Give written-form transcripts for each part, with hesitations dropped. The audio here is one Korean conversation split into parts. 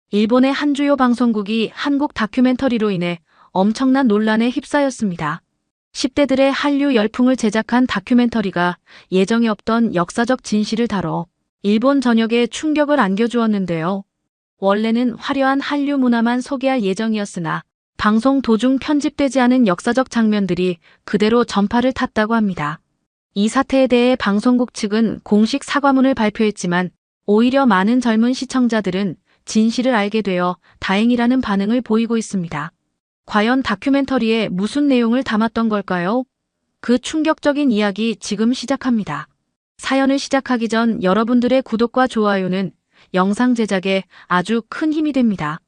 일본의 한 주요 방송국이 한국 다큐멘터리로 인해 엄청난 논란에 휩싸였습니다. 10대들의 한류 열풍을 제작한 다큐멘터리가 예정에 없던 역사적 진실을 다뤄 일본 전역에 충격을 안겨주었는데요. 원래는 화려한 한류 문화만 소개할 예정이었으나 방송 도중 편집되지 않은 역사적 장면들이 그대로 전파를 탔다고 합니다. 이 사태에 대해 방송국 측은 공식 사과문을 발표했지만 오히려 많은 젊은 시청자들은 진실을 알게 되어 다행이라는 반응을 보이고 있습니다. 과연 다큐멘터리에 무슨 내용을 담았던 걸까요? 그 충격적인 이야기 지금 시작합니다. 사연을 시작하기 전 여러분들의 구독과 좋아요는 영상 제작에 아주 큰 힘이 됩니다.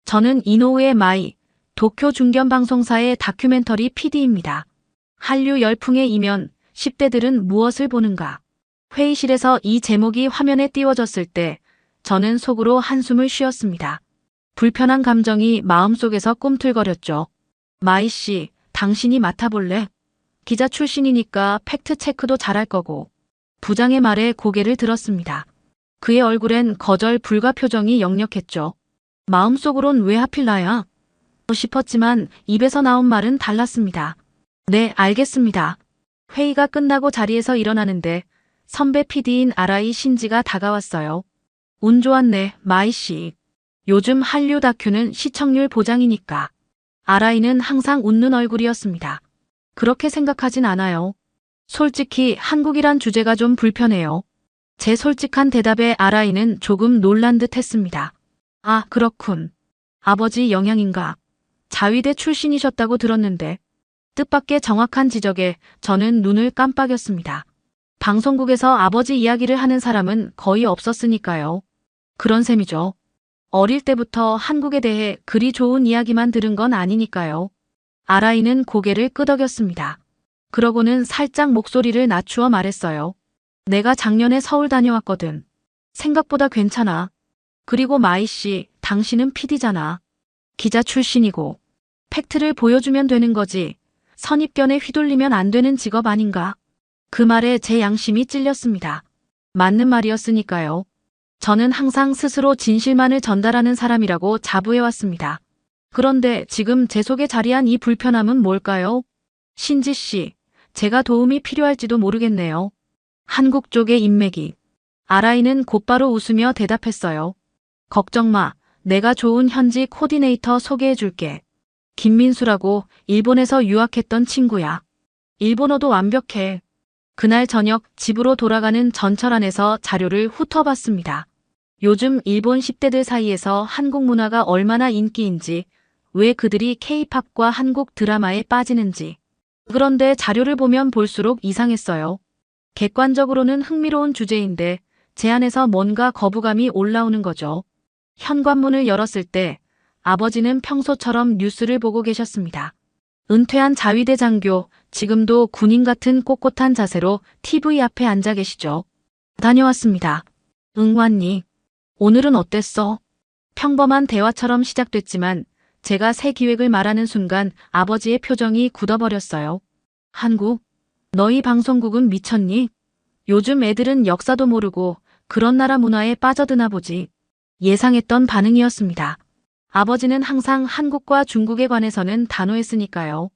저는 이노우의 마이, 도쿄 중견방송사의 다큐멘터리 PD입니다. 한류 열풍의 이면 10대들은 무엇을 보는가? 회의실에서 이 제목이 화면에 띄워졌을 때 저는 속으로 한숨을 쉬었습니다. 불편한 감정이 마음속에서 꿈틀거렸죠. 마이 씨, 당신이 맡아볼래? 기자 출신이니까 팩트체크도 잘할 거고. 부장의 말에 고개를 들었습니다. 그의 얼굴엔 거절 불가 표정이 역력했죠. 마음속으론 왜 하필 나야? 싶었지만 입에서 나온 말은 달랐습니다. 네, 알겠습니다. 회의가 끝나고 자리에서 일어나는데 선배 PD인 아라이 신지가 다가왔어요. 운 좋았네, 마이 씨. 요즘 한류 다큐는 시청률 보장이니까. 아라이는 항상 웃는 얼굴이었습니다. 그렇게 생각하진 않아요. 솔직히 한국이란 주제가 좀 불편해요. 제 솔직한 대답에 아라이는 조금 놀란 듯 했습니다. 아, 그렇군. 아버지 영향인가? 자위대 출신이셨다고 들었는데. 뜻밖의 정확한 지적에 저는 눈을 깜빡였습니다. 방송국에서 아버지 이야기를 하는 사람은 거의 없었으니까요. 그런 셈이죠. 어릴 때부터 한국에 대해 그리 좋은 이야기만 들은 건 아니니까요. 아라이는 고개를 끄덕였습니다. 그러고는 살짝 목소리를 낮추어 말했어요. 내가 작년에 서울 다녀왔거든. 생각보다 괜찮아. 그리고 마이 씨, 당신은 PD잖아. 기자 출신이고. 팩트를 보여주면 되는 거지. 선입견에 휘둘리면 안 되는 직업 아닌가? 그 말에 제 양심이 찔렸습니다. 맞는 말이었으니까요. 저는 항상 스스로 진실만을 전달하는 사람이라고 자부해왔습니다. 그런데 지금 제 속에 자리한 이 불편함은 뭘까요? 신지 씨, 제가 도움이 필요할지도 모르겠네요. 한국 쪽의 인맥이. 아라이는 곧바로 웃으며 대답했어요. 걱정 마, 내가 좋은 현지 코디네이터 소개해줄게. 김민수라고 일본에서 유학했던 친구야. 일본어도 완벽해. 그날 저녁 집으로 돌아가는 전철 안에서 자료를 훑어봤습니다. 요즘 일본 10대들 사이에서 한국 문화가 얼마나 인기인지, 왜 그들이 K-팝과 한국 드라마에 빠지는지. 그런데 자료를 보면 볼수록 이상했어요. 객관적으로는 흥미로운 주제인데 제 안에서 뭔가 거부감이 올라오는 거죠. 현관문을 열었을 때 아버지는 평소처럼 뉴스를 보고 계셨습니다. 은퇴한 자위대 장교, 지금도 군인 같은 꼿꼿한 자세로 TV 앞에 앉아 계시죠. 다녀왔습니다. 응왔니? 오늘은 어땠어? 평범한 대화처럼 시작됐지만 제가 새 기획을 말하는 순간 아버지의 표정이 굳어버렸어요. 한국? 너희 방송국은 미쳤니? 요즘 애들은 역사도 모르고 그런 나라 문화에 빠져드나 보지. 예상했던 반응이었습니다. 아버지는 항상 한국과 중국에 관해서는 단호했으니까요.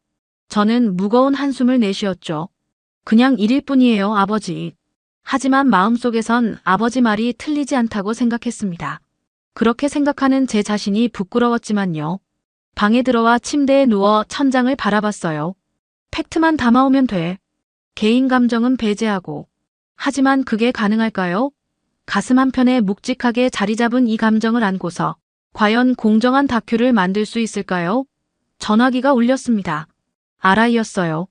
저는 무거운 한숨을 내쉬었죠. 그냥 일일 뿐이에요, 아버지. 하지만 마음속에선 아버지 말이 틀리지 않다고 생각했습니다. 그렇게 생각하는 제 자신이 부끄러웠지만요. 방에 들어와 침대에 누워 천장을 바라봤어요. 팩트만 담아오면 돼. 개인 감정은 배제하고. 하지만 그게 가능할까요? 가슴 한편에 묵직하게 자리 잡은 이 감정을 안고서 과연 공정한 다큐를 만들 수 있을까요? 전화기가 울렸습니다. 아라이였어요.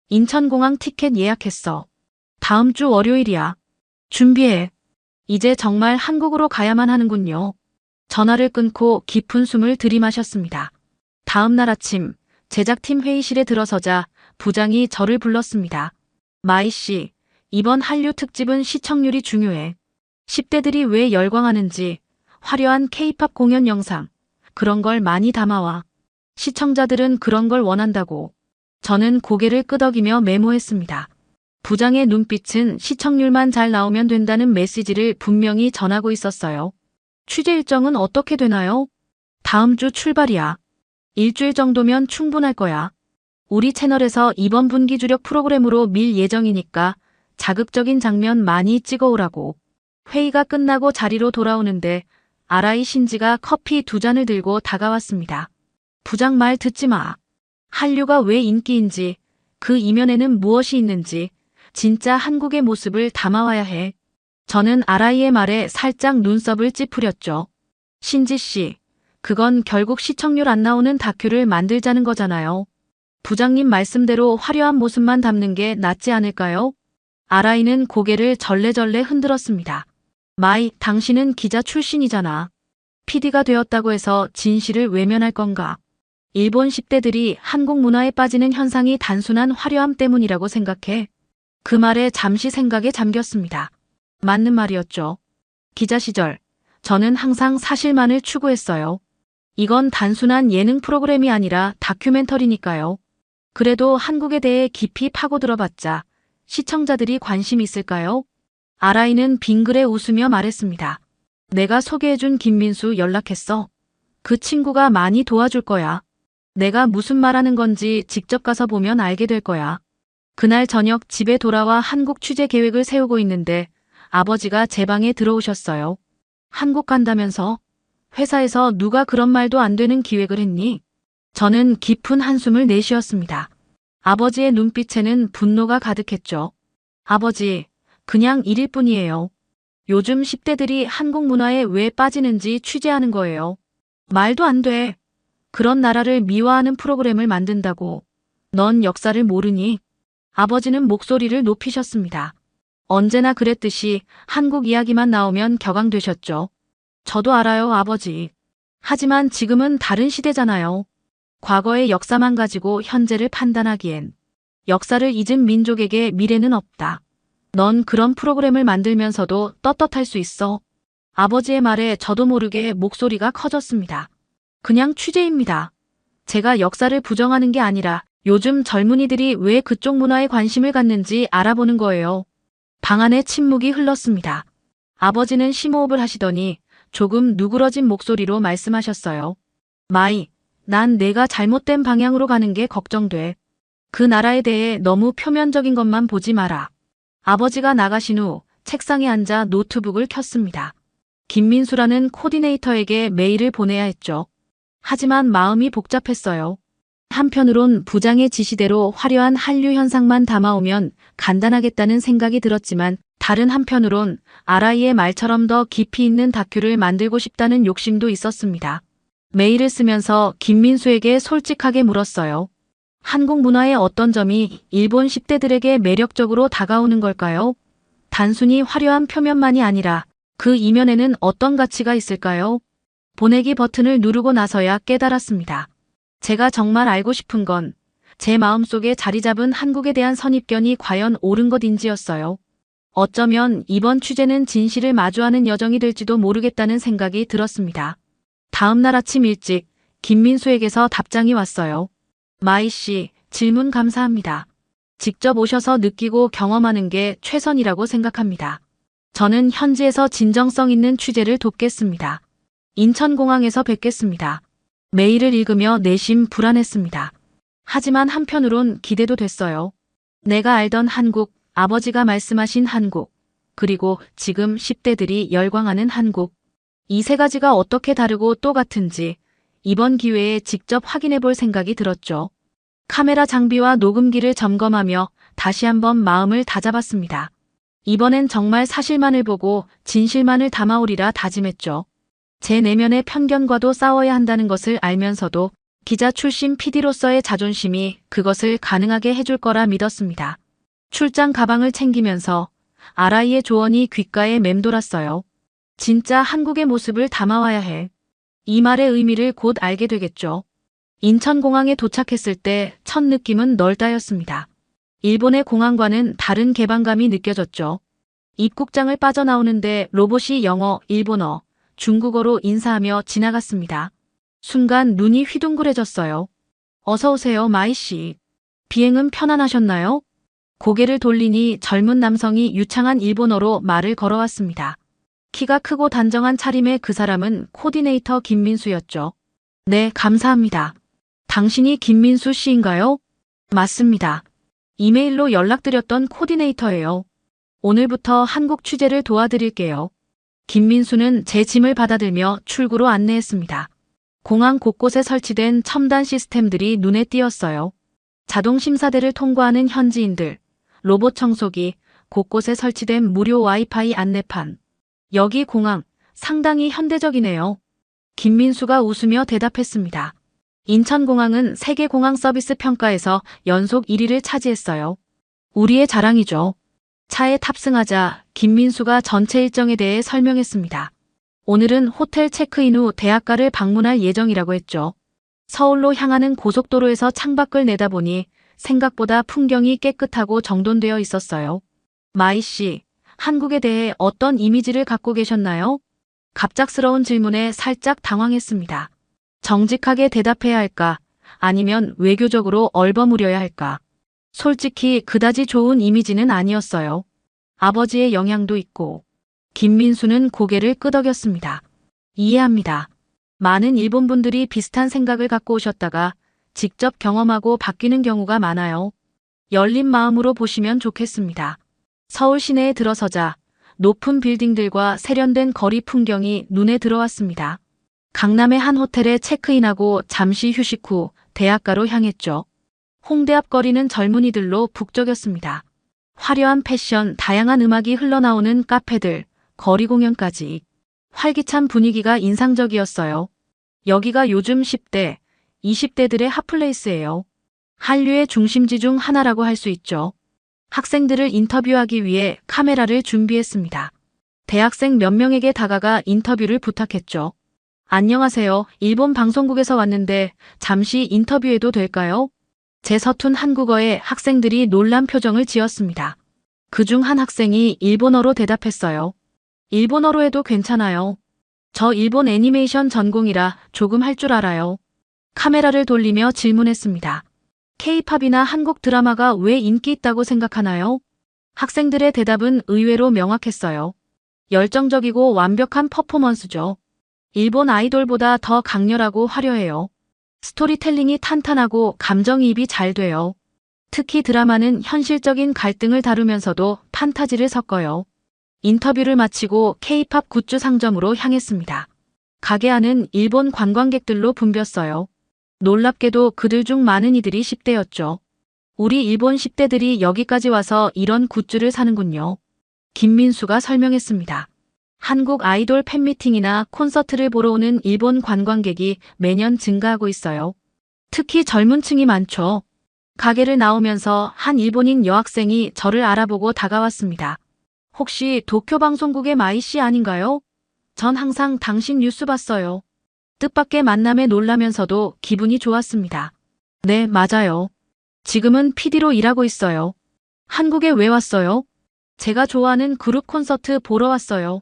인천공항 티켓 예약했어. 다음 주 월요일이야. 준비해. 이제 정말 한국으로 가야만 하는군요. 전화를 끊고 깊은 숨을 들이마셨습니다. 다음 날 아침 제작팀 회의실에 들어서자 부장이 저를 불렀습니다. 마이 씨, 이번 한류 특집은 시청률이 중요해. 10대들이 왜 열광하는지 화려한 K-팝 공연 영상, 그런 걸 많이 담아와. 시청자들은 그런 걸 원한다고. 저는 고개를 끄덕이며 메모했습니다. 부장의 눈빛은 시청률만 잘 나오면 된다는 메시지를 분명히 전하고 있었어요. 취재 일정은 어떻게 되나요? 다음 주 출발이야. 일주일 정도면 충분할 거야. 우리 채널에서 이번 분기 주력 프로그램으로 밀 예정이니까 자극적인 장면 많이 찍어오라고. 회의가 끝나고 자리로 돌아오는데 아라이 신지가 커피 2잔을 들고 다가왔습니다. 부장 말 듣지 마. 한류가 왜 인기인지, 그 이면에는 무엇이 있는지 진짜 한국의 모습을 담아와야 해. 저는 아라이의 말에 살짝 눈썹을 찌푸렸죠. 신지 씨, 그건 결국 시청률 안 나오는 다큐를 만들자는 거잖아요. 부장님 말씀대로 화려한 모습만 담는 게 낫지 않을까요? 아라이는 고개를 절레절레 흔들었습니다. 마이, 당신은 기자 출신이잖아. PD가 되었다고 해서 진실을 외면할 건가? 일본 10대들이 한국 문화에 빠지는 현상이 단순한 화려함 때문이라고 생각해. 그 말에 잠시 생각에 잠겼습니다. 맞는 말이었죠. 기자 시절, 저는 항상 사실만을 추구했어요. 이건 단순한 예능 프로그램이 아니라 다큐멘터리니까요. 그래도 한국에 대해 깊이 파고들어봤자 시청자들이 관심 있을까요? 아라이는 빙그레 웃으며 말했습니다. 내가 소개해준 김민수 연락했어. 그 친구가 많이 도와줄 거야. 내가 무슨 말하는 건지 직접 가서 보면 알게 될 거야. 그날 저녁 집에 돌아와 한국 취재 계획을 세우고 있는데 아버지가 제 방에 들어오셨어요. 한국 간다면서? 회사에서 누가 그런 말도 안 되는 기획을 했니? 저는 깊은 한숨을 내쉬었습니다. 아버지의 눈빛에는 분노가 가득했죠. 아버지, 그냥 일일 뿐이에요. 요즘 10대들이 한국 문화에 왜 빠지는지 취재하는 거예요. 말도 안 돼. 그런 나라를 미화하는 프로그램을 만든다고. 넌 역사를 모르니? 아버지는 목소리를 높이셨습니다. 언제나 그랬듯이 한국 이야기만 나오면 격앙되셨죠. 저도 알아요, 아버지. 하지만 지금은 다른 시대잖아요. 과거의 역사만 가지고 현재를 판단하기엔 역사를 잊은 민족에게 미래는 없다. 넌 그런 프로그램을 만들면서도 떳떳할 수 있어. 아버지의 말에 저도 모르게 목소리가 커졌습니다. 그냥 취재입니다. 제가 역사를 부정하는 게 아니라 요즘 젊은이들이 왜 그쪽 문화에 관심을 갖는지 알아보는 거예요. 방 안에 침묵이 흘렀습니다. 아버지는 심호흡을 하시더니 조금 누그러진 목소리로 말씀하셨어요. 마이, 난 내가 잘못된 방향으로 가는 게 걱정돼. 그 나라에 대해 너무 표면적인 것만 보지 마라. 아버지가 나가신 후 책상에 앉아 노트북을 켰습니다. 김민수라는 코디네이터에게 메일을 보내야 했죠. 하지만 마음이 복잡했어요. 한편으론 부장의 지시대로 화려한 한류 현상만 담아오면 간단하겠다는 생각이 들었지만 다른 한편으론 아라이의 말처럼 더 깊이 있는 다큐를 만들고 싶다는 욕심도 있었습니다. 메일을 쓰면서 김민수에게 솔직하게 물었어요. 한국 문화의 어떤 점이 일본 10대들에게 매력적으로 다가오는 걸까요? 단순히 화려한 표면만이 아니라 그 이면에는 어떤 가치가 있을까요? 보내기 버튼을 누르고 나서야 깨달았습니다. 제가 정말 알고 싶은 건 제 마음속에 자리 잡은 한국에 대한 선입견이 과연 옳은 것인지였어요. 어쩌면 이번 취재는 진실을 마주하는 여정이 될지도 모르겠다는 생각이 들었습니다. 다음 날 아침 일찍 김민수에게서 답장이 왔어요. 마이 씨, 질문 감사합니다. 직접 오셔서 느끼고 경험하는 게 최선이라고 생각합니다. 저는 현지에서 진정성 있는 취재를 돕겠습니다. 인천공항에서 뵙겠습니다. 메일을 읽으며 내심 불안했습니다. 하지만 한편으론 기대도 됐어요. 내가 알던 한국, 아버지가 말씀하신 한국, 그리고 지금 10대들이 열광하는 한국. 이 세 가지가 어떻게 다르고 또 같은지 이번 기회에 직접 확인해 볼 생각이 들었죠. 카메라 장비와 녹음기를 점검하며 다시 한번 마음을 다잡았습니다. 이번엔 정말 사실만을 보고 진실만을 담아오리라 다짐했죠. 제 내면의 편견과도 싸워야 한다는 것을 알면서도 기자 출신 PD로서의 자존심이 그것을 가능하게 해줄 거라 믿었습니다. 출장 가방을 챙기면서 아라이의 조언이 귓가에 맴돌았어요. 진짜 한국의 모습을 담아와야 해. 이 말의 의미를 곧 알게 되겠죠. 인천공항에 도착했을 때 첫 느낌은 널따였습니다. 일본의 공항과는 다른 개방감이 느껴졌죠. 입국장을 빠져나오는데 로봇이 영어, 일본어, 중국어로 인사하며 지나갔습니다. 순간 눈이 휘둥그레졌어요. 어서 오세요, 마이 씨. 비행은 편안하셨나요? 고개를 돌리니 젊은 남성이 유창한 일본어로 말을 걸어왔습니다. 키가 크고 단정한 차림의 그 사람은 코디네이터 김민수였죠. 네, 감사합니다. 당신이 김민수 씨인가요? 맞습니다. 이메일로 연락드렸던 코디네이터예요. 오늘부터 한국 취재를 도와드릴게요. 김민수는 제 짐을 받아들며 출구로 안내했습니다. 공항 곳곳에 설치된 첨단 시스템들이 눈에 띄었어요. 자동 심사대를 통과하는 현지인들, 로봇 청소기, 곳곳에 설치된 무료 와이파이 안내판. 여기 공항, 상당히 현대적이네요. 김민수가 웃으며 대답했습니다. 인천공항은 세계공항 서비스 평가에서 연속 1위를 차지했어요. 우리의 자랑이죠. 차에 탑승하자 김민수가 전체 일정에 대해 설명했습니다. 오늘은 호텔 체크인 후 대학가를 방문할 예정이라고 했죠. 서울로 향하는 고속도로에서 창밖을 내다보니 생각보다 풍경이 깨끗하고 정돈되어 있었어요. 마이 씨, 한국에 대해 어떤 이미지를 갖고 계셨나요? 갑작스러운 질문에 살짝 당황했습니다. 정직하게 대답해야 할까? 아니면 외교적으로 얼버무려야 할까? 솔직히 그다지 좋은 이미지는 아니었어요. 아버지의 영향도 있고. 김민수는 고개를 끄덕였습니다. 이해합니다. 많은 일본 분들이 비슷한 생각을 갖고 오셨다가 직접 경험하고 바뀌는 경우가 많아요. 열린 마음으로 보시면 좋겠습니다. 서울 시내에 들어서자 높은 빌딩들과 세련된 거리 풍경이 눈에 들어왔습니다. 강남의 한 호텔에 체크인하고 잠시 휴식 후 대학가로 향했죠. 홍대 앞 거리는 젊은이들로 북적였습니다. 화려한 패션, 다양한 음악이 흘러나오는 카페들, 거리 공연까지 활기찬 분위기가 인상적이었어요. 여기가 요즘 10대, 20대들의 핫플레이스예요. 한류의 중심지 중 하나라고 할 수 있죠. 학생들을 인터뷰하기 위해 카메라를 준비했습니다. 대학생 몇 명에게 다가가 인터뷰를 부탁했죠. 안녕하세요. 일본 방송국에서 왔는데 잠시 인터뷰해도 될까요? 제 서툰 한국어에 학생들이 놀란 표정을 지었습니다. 그중 한 학생이 일본어로 대답했어요. 일본어로 해도 괜찮아요. 저 일본 애니메이션 전공이라 조금 할 줄 알아요. 카메라를 돌리며 질문했습니다. K-팝이나 한국 드라마가 왜 인기 있다고 생각하나요? 학생들의 대답은 의외로 명확했어요. 열정적이고 완벽한 퍼포먼스죠. 일본 아이돌보다 더 강렬하고 화려해요. 스토리텔링이 탄탄하고 감정이입이 잘 돼요. 특히 드라마는 현실적인 갈등을 다루면서도 판타지를 섞어요. 인터뷰를 마치고 K-팝 굿즈 상점으로 향했습니다. 가게 안은 일본 관광객들로 붐볐어요. 놀랍게도 그들 중 많은 이들이 10대였죠. 우리 일본 10대들이 여기까지 와서 이런 굿즈를 사는군요. 김민수가 설명했습니다. 한국 아이돌 팬미팅이나 콘서트를 보러 오는 일본 관광객이 매년 증가하고 있어요. 특히 젊은 층이 많죠. 가게를 나오면서 한 일본인 여학생이 저를 알아보고 다가왔습니다. 혹시 도쿄방송국의 마이 씨 아닌가요? 전 항상 당신 뉴스 봤어요. 뜻밖의 만남에 놀라면서도 기분이 좋았습니다. 네, 맞아요. 지금은 PD로 일하고 있어요. 한국에 왜 왔어요? 제가 좋아하는 그룹 콘서트 보러 왔어요.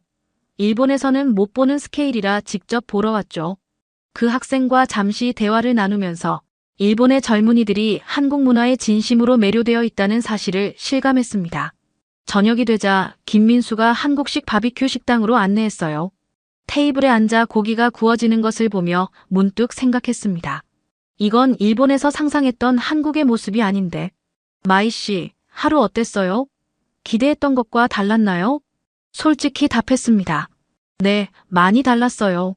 일본에서는 못 보는 스케일이라 직접 보러 왔죠. 그 학생과 잠시 대화를 나누면서 일본의 젊은이들이 한국 문화에 진심으로 매료되어 있다는 사실을 실감했습니다. 저녁이 되자 김민수가 한국식 바비큐 식당으로 안내했어요. 테이블에 앉아 고기가 구워지는 것을 보며 문득 생각했습니다. 이건 일본에서 상상했던 한국의 모습이 아닌데. 마이 씨, 하루 어땠어요? 기대했던 것과 달랐나요? 솔직히 답했습니다. 네, 많이 달랐어요.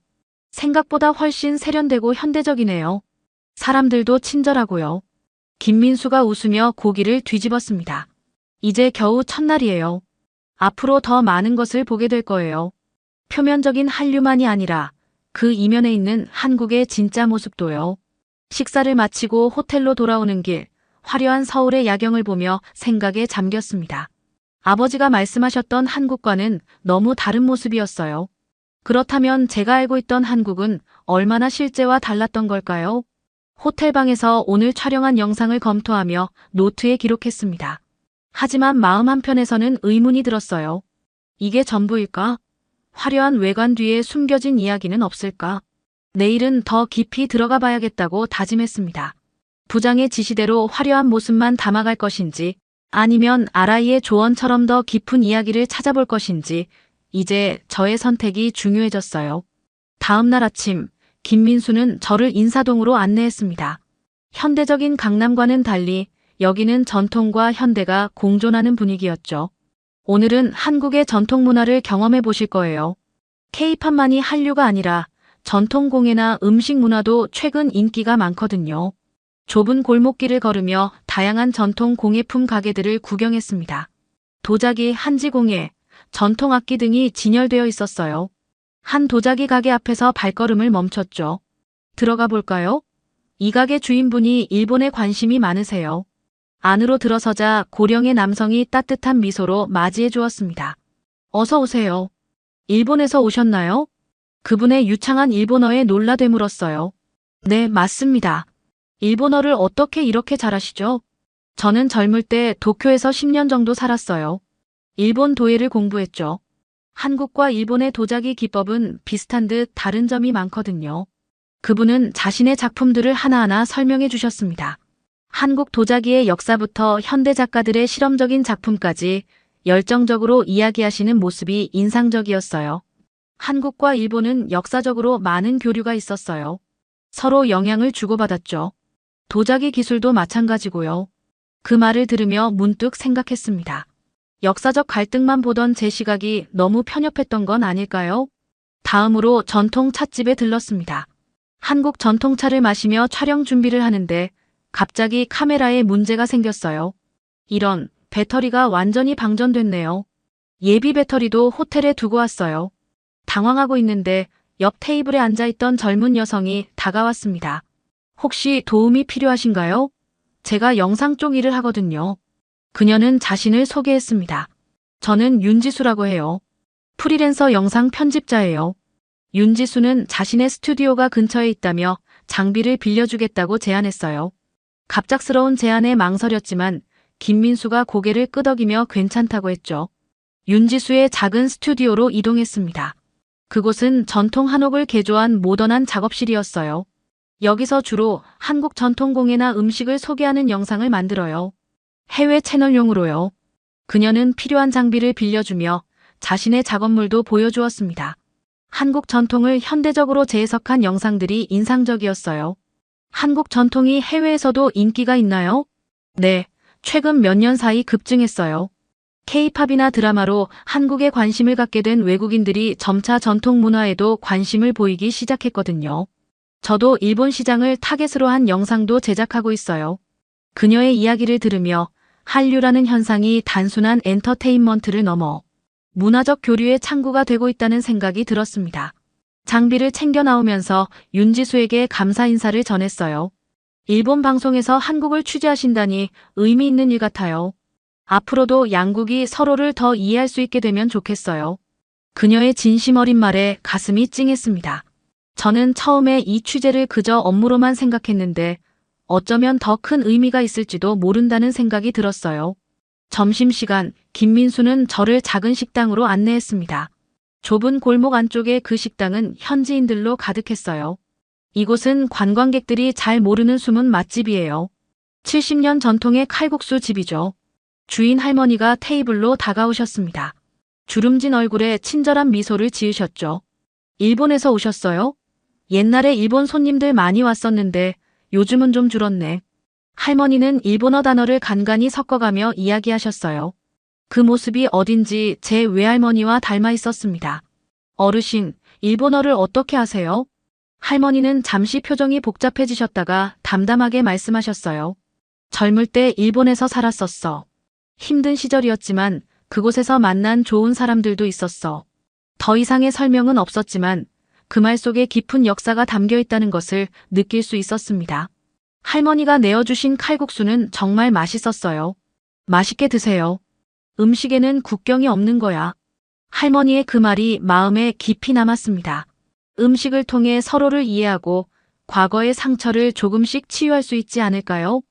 생각보다 훨씬 세련되고 현대적이네요. 사람들도 친절하고요. 김민수가 웃으며 고기를 뒤집었습니다. 이제 겨우 첫날이에요. 앞으로 더 많은 것을 보게 될 거예요. 표면적인 한류만이 아니라 그 이면에 있는 한국의 진짜 모습도요. 식사를 마치고 호텔로 돌아오는 길, 화려한 서울의 야경을 보며 생각에 잠겼습니다. 아버지가 말씀하셨던 한국과는 너무 다른 모습이었어요. 그렇다면 제가 알고 있던 한국은 얼마나 실제와 달랐던 걸까요? 호텔방에서 오늘 촬영한 영상을 검토하며 노트에 기록했습니다. 하지만 마음 한편에서는 의문이 들었어요. 이게 전부일까? 화려한 외관 뒤에 숨겨진 이야기는 없을까? 내일은 더 깊이 들어가 봐야겠다고 다짐했습니다. 부장의 지시대로 화려한 모습만 담아갈 것인지 아니면 아라이의 조언처럼 더 깊은 이야기를 찾아볼 것인지 이제 저의 선택이 중요해졌어요. 다음 날 아침, 김민수는 저를 인사동으로 안내했습니다. 현대적인 강남과는 달리 여기는 전통과 현대가 공존하는 분위기였죠. 오늘은 한국의 전통 문화를 경험해 보실 거예요. K-팝만이 한류가 아니라 전통 공예나 음식 문화도 최근 인기가 많거든요. 좁은 골목길을 걸으며 다양한 전통 공예품 가게들을 구경했습니다. 도자기, 한지공예, 전통 악기 등이 진열되어 있었어요. 한 도자기 가게 앞에서 발걸음을 멈췄죠. 들어가 볼까요? 이 가게 주인분이 일본에 관심이 많으세요. 안으로 들어서자 고령의 남성이 따뜻한 미소로 맞이해 주었습니다. 어서 오세요. 일본에서 오셨나요? 그분의 유창한 일본어에 놀라 되물었어요. 네, 맞습니다. 일본어를 어떻게 이렇게 잘하시죠? 저는 젊을 때 도쿄에서 10년 정도 살았어요. 일본 도예를 공부했죠. 한국과 일본의 도자기 기법은 비슷한 듯 다른 점이 많거든요. 그분은 자신의 작품들을 하나하나 설명해 주셨습니다. 한국 도자기의 역사부터 현대 작가들의 실험적인 작품까지 열정적으로 이야기하시는 모습이 인상적이었어요. 한국과 일본은 역사적으로 많은 교류가 있었어요. 서로 영향을 주고받았죠. 도자기 기술도 마찬가지고요. 그 말을 들으며 문득 생각했습니다. 역사적 갈등만 보던 제 시각이 너무 편협했던 건 아닐까요? 다음으로 전통 찻집에 들렀습니다. 한국 전통차를 마시며 촬영 준비를 하는데 갑자기 카메라에 문제가 생겼어요. 이런, 배터리가 완전히 방전됐네요. 예비 배터리도 호텔에 두고 왔어요. 당황하고 있는데 옆 테이블에 앉아있던 젊은 여성이 다가왔습니다. 혹시 도움이 필요하신가요? 제가 영상 쪽 일을 하거든요. 그녀는 자신을 소개했습니다. 저는 윤지수라고 해요. 프리랜서 영상 편집자예요. 윤지수는 자신의 스튜디오가 근처에 있다며 장비를 빌려주겠다고 제안했어요. 갑작스러운 제안에 망설였지만 김민수가 고개를 끄덕이며 괜찮다고 했죠. 윤지수의 작은 스튜디오로 이동했습니다. 그곳은 전통 한옥을 개조한 모던한 작업실이었어요. 여기서 주로 한국 전통 공예나 음식을 소개하는 영상을 만들어요. 해외 채널용으로요. 그녀는 필요한 장비를 빌려주며 자신의 작업물도 보여주었습니다. 한국 전통을 현대적으로 재해석한 영상들이 인상적이었어요. 한국 전통이 해외에서도 인기가 있나요? 네, 최근 몇 년 사이 급증했어요. K-팝이나 드라마로 한국에 관심을 갖게 된 외국인들이 점차 전통 문화에도 관심을 보이기 시작했거든요. 저도 일본 시장을 타겟으로 한 영상도 제작하고 있어요. 그녀의 이야기를 들으며 한류라는 현상이 단순한 엔터테인먼트를 넘어 문화적 교류의 창구가 되고 있다는 생각이 들었습니다. 장비를 챙겨 나오면서 윤지수에게 감사 인사를 전했어요. 일본 방송에서 한국을 취재하신다니 의미 있는 일 같아요. 앞으로도 양국이 서로를 더 이해할 수 있게 되면 좋겠어요. 그녀의 진심 어린 말에 가슴이 찡했습니다. 저는 처음에 이 취재를 그저 업무로만 생각했는데 어쩌면 더 큰 의미가 있을지도 모른다는 생각이 들었어요. 점심시간, 김민수는 저를 작은 식당으로 안내했습니다. 좁은 골목 안쪽의 그 식당은 현지인들로 가득했어요. 이곳은 관광객들이 잘 모르는 숨은 맛집이에요. 70년 전통의 칼국수 집이죠. 주인 할머니가 테이블로 다가오셨습니다. 주름진 얼굴에 친절한 미소를 지으셨죠. 일본에서 오셨어요? 옛날에 일본 손님들 많이 왔었는데 요즘은 좀 줄었네. 할머니는 일본어 단어를 간간히 섞어가며 이야기하셨어요. 그 모습이 어딘지 제 외할머니와 닮아 있었습니다. 어르신, 일본어를 어떻게 하세요? 할머니는 잠시 표정이 복잡해지셨다가 담담하게 말씀하셨어요. 젊을 때 일본에서 살았었어. 힘든 시절이었지만 그곳에서 만난 좋은 사람들도 있었어. 더 이상의 설명은 없었지만 그 말 속에 깊은 역사가 담겨 있다는 것을 느낄 수 있었습니다. 할머니가 내어주신 칼국수는 정말 맛있었어요. 맛있게 드세요. 음식에는 국경이 없는 거야. 할머니의 그 말이 마음에 깊이 남았습니다. 음식을 통해 서로를 이해하고 과거의 상처를 조금씩 치유할 수 있지 않을까요?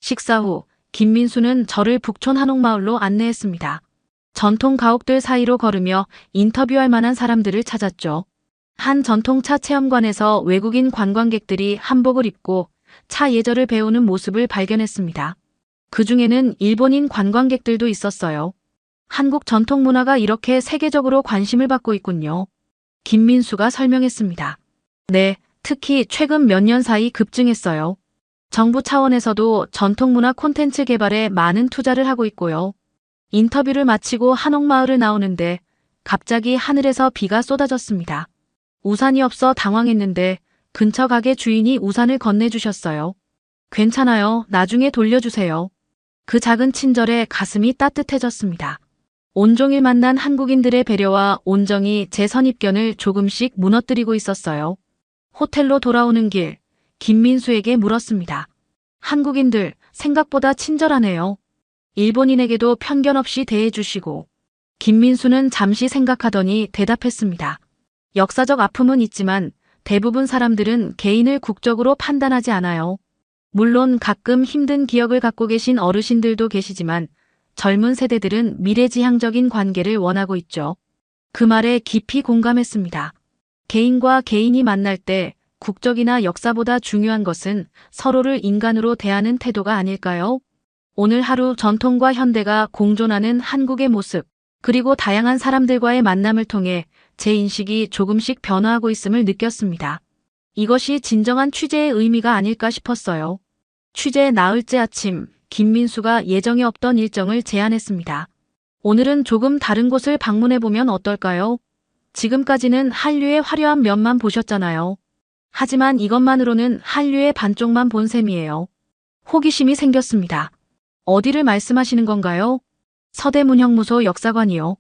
식사 후 김민수는 저를 북촌 한옥마을로 안내했습니다. 전통 가옥들 사이로 걸으며 인터뷰할 만한 사람들을 찾았죠. 한 전통차 체험관에서 외국인 관광객들이 한복을 입고 차 예절을 배우는 모습을 발견했습니다. 그 중에는 일본인 관광객들도 있었어요. 한국 전통 문화가 이렇게 세계적으로 관심을 받고 있군요. 김민수가 설명했습니다. 네, 특히 최근 몇 년 사이 급증했어요. 정부 차원에서도 전통문화 콘텐츠 개발에 많은 투자를 하고 있고요. 인터뷰를 마치고 한옥마을을 나오는데 갑자기 하늘에서 비가 쏟아졌습니다. 우산이 없어 당황했는데 근처 가게 주인이 우산을 건네주셨어요. 괜찮아요. 나중에 돌려주세요. 그 작은 친절에 가슴이 따뜻해졌습니다. 온종일 만난 한국인들의 배려와 온정이 제 선입견을 조금씩 무너뜨리고 있었어요. 호텔로 돌아오는 길, 김민수에게 물었습니다. 한국인들 생각보다 친절하네요. 일본인에게도 편견 없이 대해주시고. 김민수는 잠시 생각하더니 대답했습니다. 역사적 아픔은 있지만 대부분 사람들은 개인을 국적으로 판단하지 않아요. 물론 가끔 힘든 기억을 갖고 계신 어르신들도 계시지만 젊은 세대들은 미래지향적인 관계를 원하고 있죠. 그 말에 깊이 공감했습니다. 개인과 개인이 만날 때 국적이나 역사보다 중요한 것은 서로를 인간으로 대하는 태도가 아닐까요? 오늘 하루 전통과 현대가 공존하는 한국의 모습, 그리고 다양한 사람들과의 만남을 통해 제 인식이 조금씩 변화하고 있음을 느꼈습니다. 이것이 진정한 취재의 의미가 아닐까 싶었어요. 취재 나흘째 아침, 김민수가 예정에 없던 일정을 제안했습니다. 오늘은 조금 다른 곳을 방문해보면 어떨까요? 지금까지는 한류의 화려한 면만 보셨잖아요. 하지만 이것만으로는 한류의 반쪽만 본 셈이에요. 호기심이 생겼습니다. 어디를 말씀하시는 건가요? 서대문형무소 역사관이요.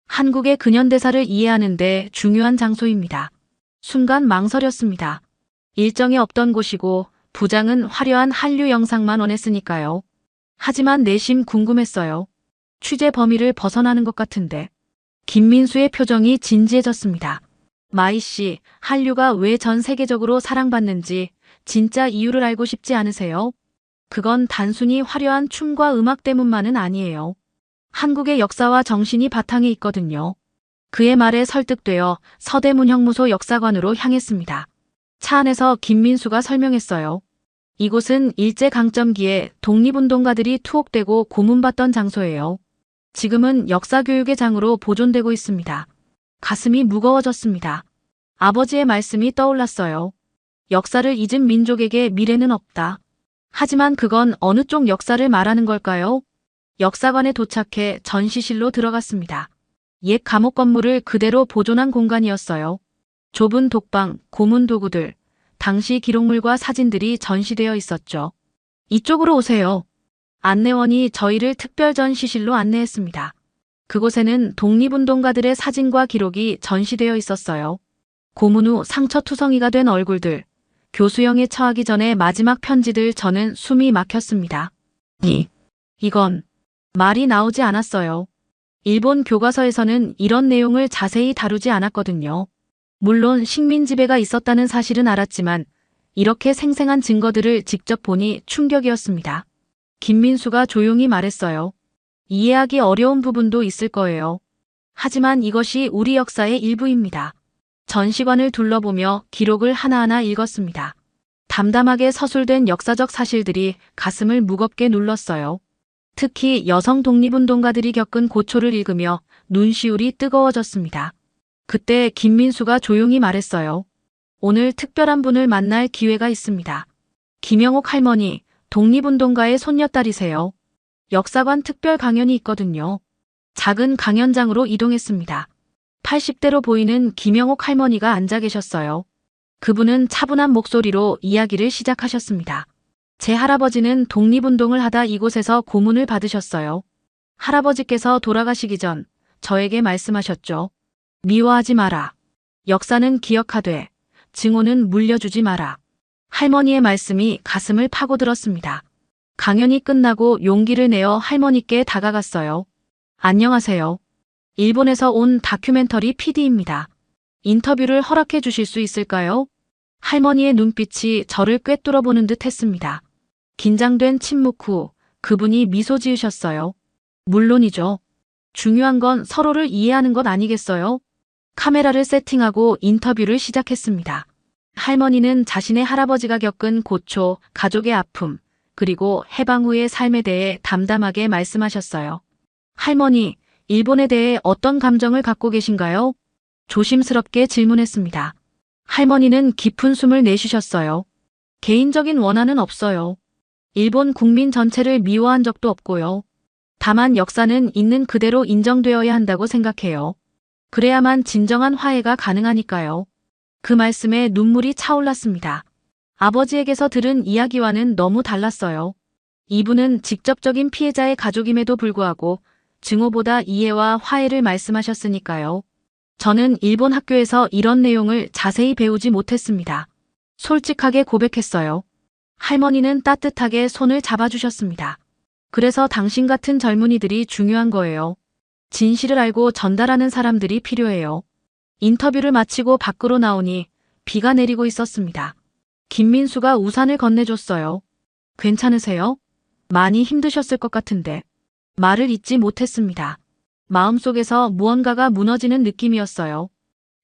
한국의 근현대사를 이해하는 데 중요한 장소입니다. 순간 망설였습니다. 일정에 없던 곳이고 부장은 화려한 한류 영상만 원했으니까요. 하지만 내심 궁금했어요. 취재 범위를 벗어나는 것 같은데. 김민수의 표정이 진지해졌습니다. 마이 씨, 한류가 왜 전 세계적으로 사랑받는지 진짜 이유를 알고 싶지 않으세요? 그건 단순히 화려한 춤과 음악 때문만은 아니에요. 한국의 역사와 정신이 바탕에 있거든요. 그의 말에 설득되어 서대문형무소 역사관으로 향했습니다. 차 안에서 김민수가 설명했어요. 이곳은 일제강점기에 독립운동가들이 투옥되고 고문받던 장소예요. 지금은 역사교육의 장으로 보존되고 있습니다. 가슴이 무거워졌습니다. 아버지의 말씀이 떠올랐어요. 역사를 잊은 민족에게 미래는 없다. 하지만 그건 어느 쪽 역사를 말하는 걸까요? 역사관에 도착해 전시실로 들어갔습니다. 옛 감옥 건물을 그대로 보존한 공간이었어요. 좁은 독방, 고문 도구들, 당시 기록물과 사진들이 전시되어 있었죠. 이쪽으로 오세요. 안내원이 저희를 특별 전시실로 안내했습니다. 그곳에는 독립운동가들의 사진과 기록이 전시되어 있었어요. 고문 후 상처투성이가 된 얼굴들, 교수형에 처하기 전에 마지막 편지들. 저는 숨이 막혔습니다. 이건 말이 나오지 않았어요. 일본 교과서에서는 이런 내용을 자세히 다루지 않았거든요. 물론 식민 지배가 있었다는 사실은 알았지만 이렇게 생생한 증거들을 직접 보니 충격이었습니다. 김민수가 조용히 말했어요. 이해하기 어려운 부분도 있을 거예요. 하지만 이것이 우리 역사의 일부입니다. 전시관을 둘러보며 기록을 하나하나 읽었습니다. 담담하게 서술된 역사적 사실들이 가슴을 무겁게 눌렀어요. 특히 여성 독립운동가들이 겪은 고초를 읽으며 눈시울이 뜨거워졌습니다. 그때 김민수가 조용히 말했어요. 오늘 특별한 분을 만날 기회가 있습니다. 김영옥 할머니, 독립운동가의 손녀딸이세요. 역사관 특별 강연이 있거든요. 작은 강연장으로 이동했습니다. 80대로 보이는 김영옥 할머니가 앉아 계셨어요. 그분은 차분한 목소리로 이야기를 시작하셨습니다. 제 할아버지는 독립운동을 하다 이곳에서 고문을 받으셨어요. 할아버지께서 돌아가시기 전 저에게 말씀하셨죠. 미워하지 마라. 역사는 기억하되 증오는 물려주지 마라. 할머니의 말씀이 가슴을 파고들었습니다. 강연이 끝나고 용기를 내어 할머니께 다가갔어요. 안녕하세요. 일본에서 온 다큐멘터리 PD입니다. 인터뷰를 허락해 주실 수 있을까요? 할머니의 눈빛이 저를 꿰뚫어보는 듯 했습니다. 긴장된 침묵 후 그분이 미소 지으셨어요. 물론이죠. 중요한 건 서로를 이해하는 것 아니겠어요? 카메라를 세팅하고 인터뷰를 시작했습니다. 할머니는 자신의 할아버지가 겪은 고초, 가족의 아픔, 그리고 해방 후의 삶에 대해 담담하게 말씀하셨어요. 할머니, 일본에 대해 어떤 감정을 갖고 계신가요? 조심스럽게 질문했습니다. 할머니는 깊은 숨을 내쉬셨어요. 개인적인 원한은 없어요. 일본 국민 전체를 미워한 적도 없고요. 다만 역사는 있는 그대로 인정되어야 한다고 생각해요. 그래야만 진정한 화해가 가능하니까요. 그 말씀에 눈물이 차올랐습니다. 아버지에게서 들은 이야기와는 너무 달랐어요. 이분은 직접적인 피해자의 가족임에도 불구하고 증오보다 이해와 화해를 말씀하셨으니까요. 저는 일본 학교에서 이런 내용을 자세히 배우지 못했습니다. 솔직하게 고백했어요. 할머니는 따뜻하게 손을 잡아주셨습니다. 그래서 당신 같은 젊은이들이 중요한 거예요. 진실을 알고 전달하는 사람들이 필요해요. 인터뷰를 마치고 밖으로 나오니 비가 내리고 있었습니다. 김민수가 우산을 건네줬어요. 괜찮으세요? 많이 힘드셨을 것 같은데. 말을 잇지 못했습니다. 마음속에서 무언가가 무너지는 느낌이었어요.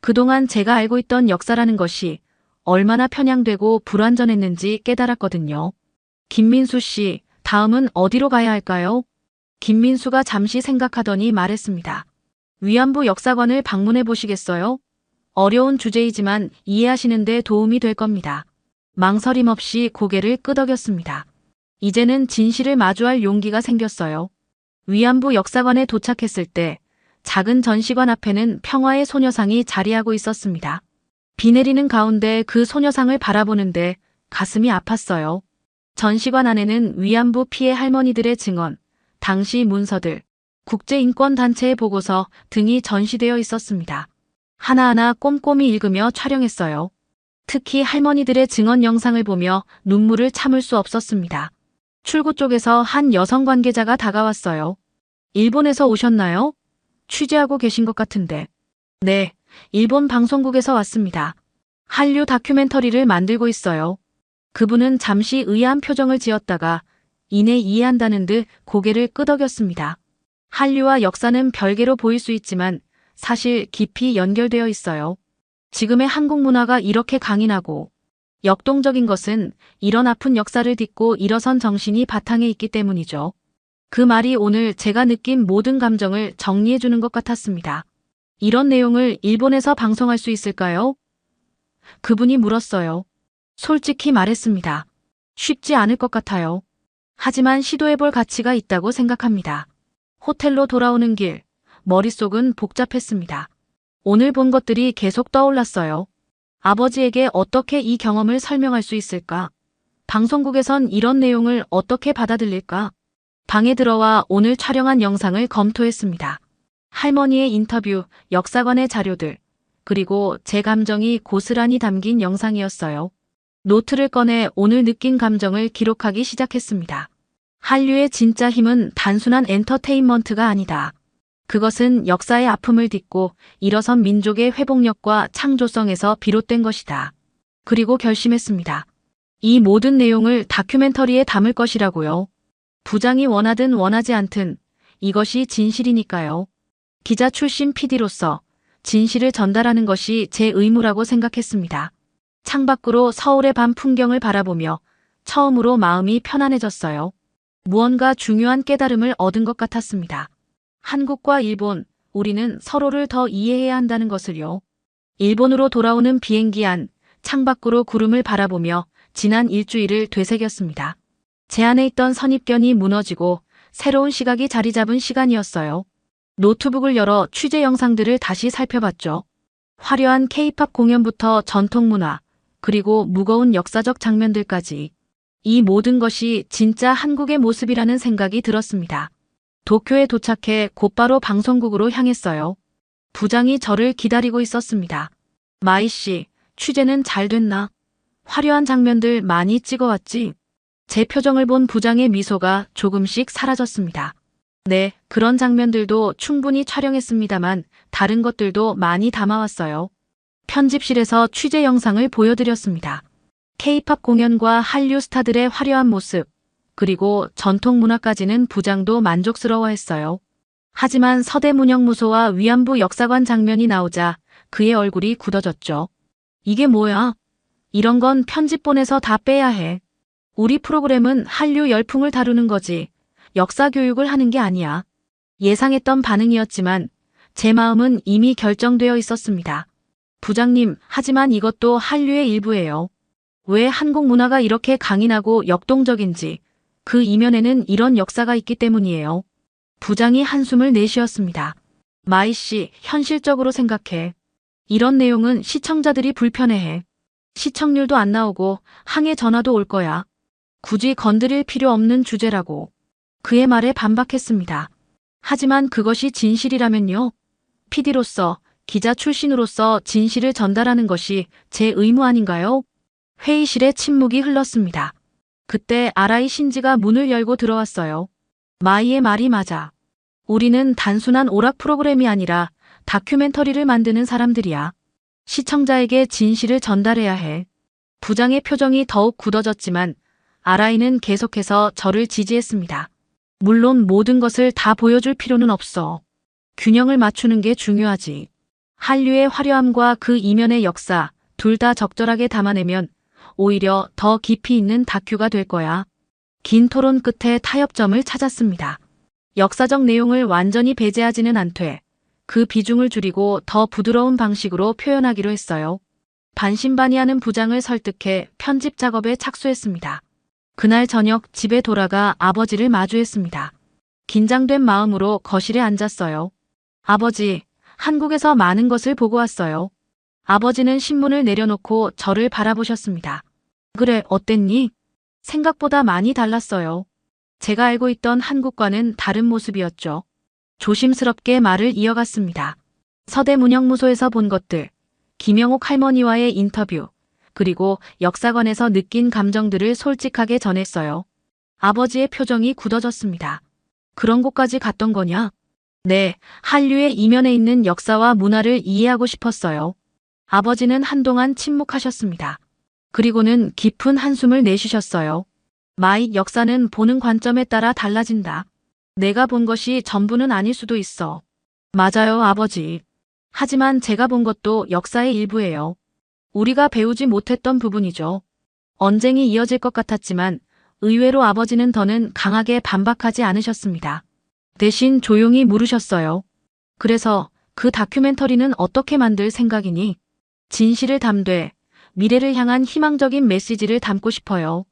그동안 제가 알고 있던 역사라는 것이 얼마나 편향되고 불완전했는지 깨달았거든요. 김민수 씨, 다음은 어디로 가야 할까요? 김민수가 잠시 생각하더니 말했습니다. 위안부 역사관을 방문해 보시겠어요? 어려운 주제이지만 이해하시는 데 도움이 될 겁니다. 망설임 없이 고개를 끄덕였습니다. 이제는 진실을 마주할 용기가 생겼어요. 위안부 역사관에 도착했을 때 작은 전시관 앞에는 평화의 소녀상이 자리하고 있었습니다. 비 내리는 가운데 그 소녀상을 바라보는데 가슴이 아팠어요. 전시관 안에는 위안부 피해 할머니들의 증언, 당시 문서들, 국제인권단체의 보고서 등이 전시되어 있었습니다. 하나하나 꼼꼼히 읽으며 촬영했어요. 특히 할머니들의 증언 영상을 보며 눈물을 참을 수 없었습니다. 출구 쪽에서 한 여성 관계자가 다가왔어요. 일본에서 오셨나요? 취재하고 계신 것 같은데. 네, 일본 방송국에서 왔습니다. 한류 다큐멘터리를 만들고 있어요. 그분은 잠시 의아한 표정을 지었다가 이내 이해한다는 듯 고개를 끄덕였습니다. 한류와 역사는 별개로 보일 수 있지만 사실 깊이 연결되어 있어요. 지금의 한국 문화가 이렇게 강인하고 역동적인 것은 이런 아픈 역사를 딛고 일어선 정신이 바탕에 있기 때문이죠. 그 말이 오늘 제가 느낀 모든 감정을 정리해 주는 것 같았습니다. 이런 내용을 일본에서 방송할 수 있을까요? 그분이 물었어요. 솔직히 말했습니다. 쉽지 않을 것 같아요. 하지만 시도해볼 가치가 있다고 생각합니다. 호텔로 돌아오는 길, 머릿속은 복잡했습니다. 오늘 본 것들이 계속 떠올랐어요. 아버지에게 어떻게 이 경험을 설명할 수 있을까? 방송국에선 이런 내용을 어떻게 받아들일까? 방에 들어와 오늘 촬영한 영상을 검토했습니다. 할머니의 인터뷰, 역사관의 자료들, 그리고 제 감정이 고스란히 담긴 영상이었어요. 노트를 꺼내 오늘 느낀 감정을 기록하기 시작했습니다. 한류의 진짜 힘은 단순한 엔터테인먼트가 아니다. 그것은 역사의 아픔을 딛고 일어선 민족의 회복력과 창조성에서 비롯된 것이다. 그리고 결심했습니다. 이 모든 내용을 다큐멘터리에 담을 것이라고요. 부장이 원하든 원하지 않든 이것이 진실이니까요. 기자 출신 PD로서 진실을 전달하는 것이 제 의무라고 생각했습니다. 창밖으로 서울의 밤 풍경을 바라보며 처음으로 마음이 편안해졌어요. 무언가 중요한 깨달음을 얻은 것 같았습니다. 한국과 일본, 우리는 서로를 더 이해해야 한다는 것을요. 일본으로 돌아오는 비행기 안, 창밖으로 구름을 바라보며 지난 일주일을 되새겼습니다. 제 안에 있던 선입견이 무너지고 새로운 시각이 자리 잡은 시간이었어요. 노트북을 열어 취재 영상들을 다시 살펴봤죠. 화려한 K-팝 공연부터 전통문화, 그리고 무거운 역사적 장면들까지. 이 모든 것이 진짜 한국의 모습이라는 생각이 들었습니다. 도쿄에 도착해 곧바로 방송국으로 향했어요. 부장이 저를 기다리고 있었습니다. 마이 씨, 취재는 잘 됐나? 화려한 장면들 많이 찍어왔지? 제 표정을 본 부장의 미소가 조금씩 사라졌습니다. 네, 그런 장면들도 충분히 촬영했습니다만 다른 것들도 많이 담아왔어요. 편집실에서 취재 영상을 보여드렸습니다. K-팝 공연과 한류 스타들의 화려한 모습, 그리고 전통 문화까지는 부장도 만족스러워했어요. 하지만 서대문형무소와 위안부 역사관 장면이 나오자 그의 얼굴이 굳어졌죠. 이게 뭐야? 이런 건 편집본에서 다 빼야 해. 우리 프로그램은 한류 열풍을 다루는 거지. 역사 교육을 하는 게 아니야. 예상했던 반응이었지만 제 마음은 이미 결정되어 있었습니다. 부장님, 하지만 이것도 한류의 일부예요. 왜 한국 문화가 이렇게 강인하고 역동적인지 그 이면에는 이런 역사가 있기 때문이에요. 부장이 한숨을 내쉬었습니다. 마이 씨, 현실적으로 생각해. 이런 내용은 시청자들이 불편해해. 시청률도 안 나오고 항해 전화도 올 거야. 굳이 건드릴 필요 없는 주제라고. 그의 말에 반박했습니다. 하지만 그것이 진실이라면요. PD로서, 기자 출신으로서 진실을 전달하는 것이 제 의무 아닌가요? 회의실에 침묵이 흘렀습니다. 그때 아라이 신지가 문을 열고 들어왔어요. 마이의 말이 맞아. 우리는 단순한 오락 프로그램이 아니라 다큐멘터리를 만드는 사람들이야. 시청자에게 진실을 전달해야 해. 부장의 표정이 더욱 굳어졌지만 아라이는 계속해서 저를 지지했습니다. 물론 모든 것을 다 보여줄 필요는 없어. 균형을 맞추는 게 중요하지. 한류의 화려함과 그 이면의 역사, 둘 다 적절하게 담아내면 오히려 더 깊이 있는 다큐가 될 거야. 긴 토론 끝에 타협점을 찾았습니다. 역사적 내용을 완전히 배제하지는 않되 그 비중을 줄이고 더 부드러운 방식으로 표현하기로 했어요. 반신반의하는 부장을 설득해 편집 작업에 착수했습니다. 그날 저녁 집에 돌아가 아버지를 마주했습니다. 긴장된 마음으로 거실에 앉았어요. 아버지, 한국에서 많은 것을 보고 왔어요. 아버지는 신문을 내려놓고 저를 바라보셨습니다. 그래, 어땠니? 생각보다 많이 달랐어요. 제가 알고 있던 한국과는 다른 모습이었죠. 조심스럽게 말을 이어갔습니다. 서대문형무소에서 본 것들, 김영옥 할머니와의 인터뷰, 그리고 역사관에서 느낀 감정들을 솔직하게 전했어요. 아버지의 표정이 굳어졌습니다. 그런 곳까지 갔던 거냐? 네, 한류의 이면에 있는 역사와 문화를 이해하고 싶었어요. 아버지는 한동안 침묵하셨습니다. 그리고는 깊은 한숨을 내쉬셨어요. 마이, 역사는 보는 관점에 따라 달라진다. 내가 본 것이 전부는 아닐 수도 있어. 맞아요, 아버지. 하지만 제가 본 것도 역사의 일부예요. 우리가 배우지 못했던 부분이죠. 언쟁이 이어질 것 같았지만 의외로 아버지는 더는 강하게 반박하지 않으셨습니다. 대신 조용히 물으셨어요. 그래서 그 다큐멘터리는 어떻게 만들 생각이니? 진실을 담되 미래를 향한 희망적인 메시지를 담고 싶어요.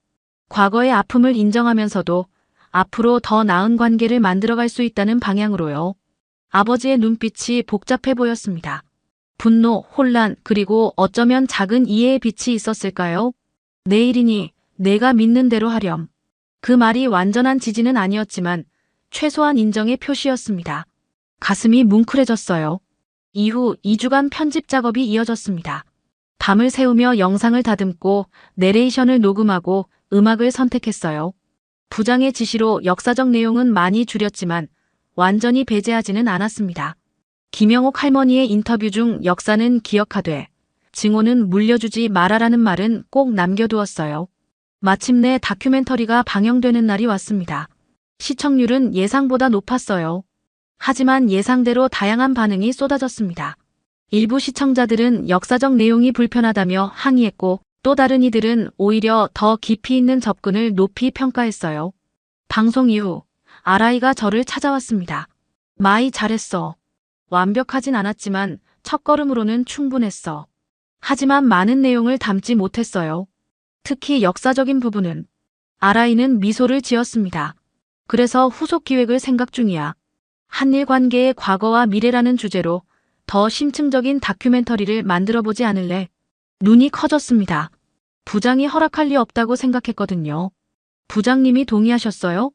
과거의 아픔을 인정하면서도 앞으로 더 나은 관계를 만들어갈 수 있다는 방향으로요. 아버지의 눈빛이 복잡해 보였습니다. 분노, 혼란, 그리고 어쩌면 작은 이해의 빛이 있었을까요? 내일이니 내가 믿는 대로 하렴. 그 말이 완전한 지지는 아니었지만 최소한 인정의 표시였습니다. 가슴이 뭉클해졌어요. 이후 2주간 편집 작업이 이어졌습니다. 밤을 새우며 영상을 다듬고 내레이션을 녹음하고 음악을 선택했어요. 부장의 지시로 역사적 내용은 많이 줄였지만 완전히 배제하지는 않았습니다. 김영옥 할머니의 인터뷰 중 역사는 기억하되 증오는 물려주지 말아라는 말은 꼭 남겨두었어요. 마침내 다큐멘터리가 방영되는 날이 왔습니다. 시청률은 예상보다 높았어요. 하지만 예상대로 다양한 반응이 쏟아졌습니다. 일부 시청자들은 역사적 내용이 불편하다며 항의했고 또 다른 이들은 오히려 더 깊이 있는 접근을 높이 평가했어요. 방송 이후 아라이가 저를 찾아왔습니다. 마이, 잘했어. 완벽하진 않았지만 첫걸음으로는 충분했어. 하지만 많은 내용을 담지 못했어요. 특히 역사적인 부분은. 아라이는 미소를 지었습니다. 그래서 후속 기획을 생각 중이야. 한일 관계의 과거와 미래라는 주제로 더 심층적인 다큐멘터리를 만들어보지 않을래? 눈이 커졌습니다. 부장이 허락할 리 없다고 생각했거든요. 부장님이 동의하셨어요?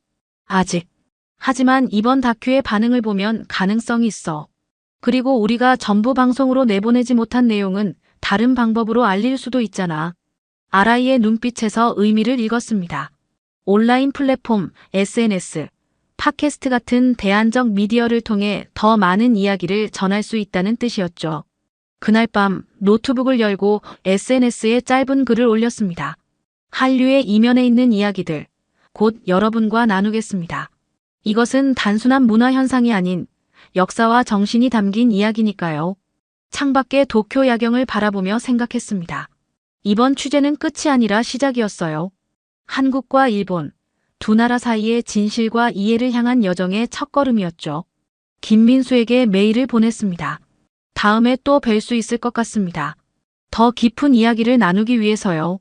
아직. 하지만 이번 다큐의 반응을 보면 가능성이 있어. 그리고 우리가 전부 방송으로 내보내지 못한 내용은 다른 방법으로 알릴 수도 있잖아. 아라이의 눈빛에서 의미를 읽었습니다. 온라인 플랫폼, SNS, 팟캐스트 같은 대안적 미디어를 통해 더 많은 이야기를 전할 수 있다는 뜻이었죠. 그날 밤 노트북을 열고 SNS에 짧은 글을 올렸습니다. 한류의 이면에 있는 이야기들, 곧 여러분과 나누겠습니다. 이것은 단순한 문화 현상이 아닌 역사와 정신이 담긴 이야기니까요. 창밖의 도쿄 야경을 바라보며 생각했습니다. 이번 취재는 끝이 아니라 시작이었어요. 한국과 일본, 두 나라 사이의 진실과 이해를 향한 여정의 첫걸음이었죠. 김민수에게 메일을 보냈습니다. 다음에 또 뵐 수 있을 것 같습니다. 더 깊은 이야기를 나누기 위해서요.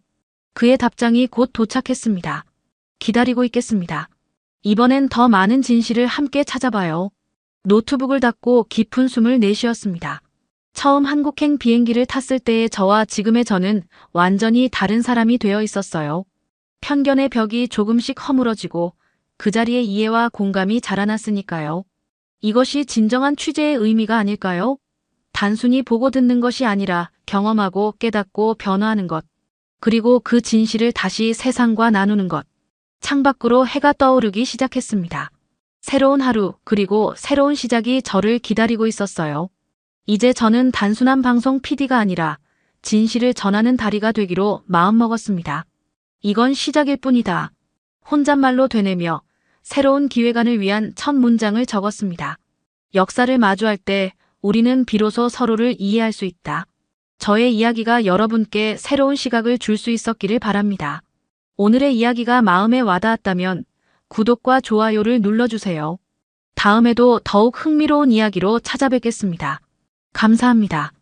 그의 답장이 곧 도착했습니다. 기다리고 있겠습니다. 이번엔 더 많은 진실을 함께 찾아봐요. 노트북을 닫고 깊은 숨을 내쉬었습니다. 처음 한국행 비행기를 탔을 때의 저와 지금의 저는 완전히 다른 사람이 되어 있었어요. 편견의 벽이 조금씩 허물어지고 그 자리에 이해와 공감이 자라났으니까요. 이것이 진정한 취재의 의미가 아닐까요? 단순히 보고 듣는 것이 아니라 경험하고 깨닫고 변화하는 것. 그리고 그 진실을 다시 세상과 나누는 것. 창밖으로 해가 떠오르기 시작했습니다. 새로운 하루, 그리고 새로운 시작이 저를 기다리고 있었어요. 이제 저는 단순한 방송 PD가 아니라 진실을 전하는 다리가 되기로 마음먹었습니다. 이건 시작일 뿐이다. 혼잣말로 되뇌며 새로운 기획안을 위한 첫 문장을 적었습니다. 역사를 마주할 때 우리는 비로소 서로를 이해할 수 있다. 저의 이야기가 여러분께 새로운 시각을 줄 수 있었기를 바랍니다. 오늘의 이야기가 마음에 와닿았다면 구독과 좋아요를 눌러주세요. 다음에도 더욱 흥미로운 이야기로 찾아뵙겠습니다. 감사합니다.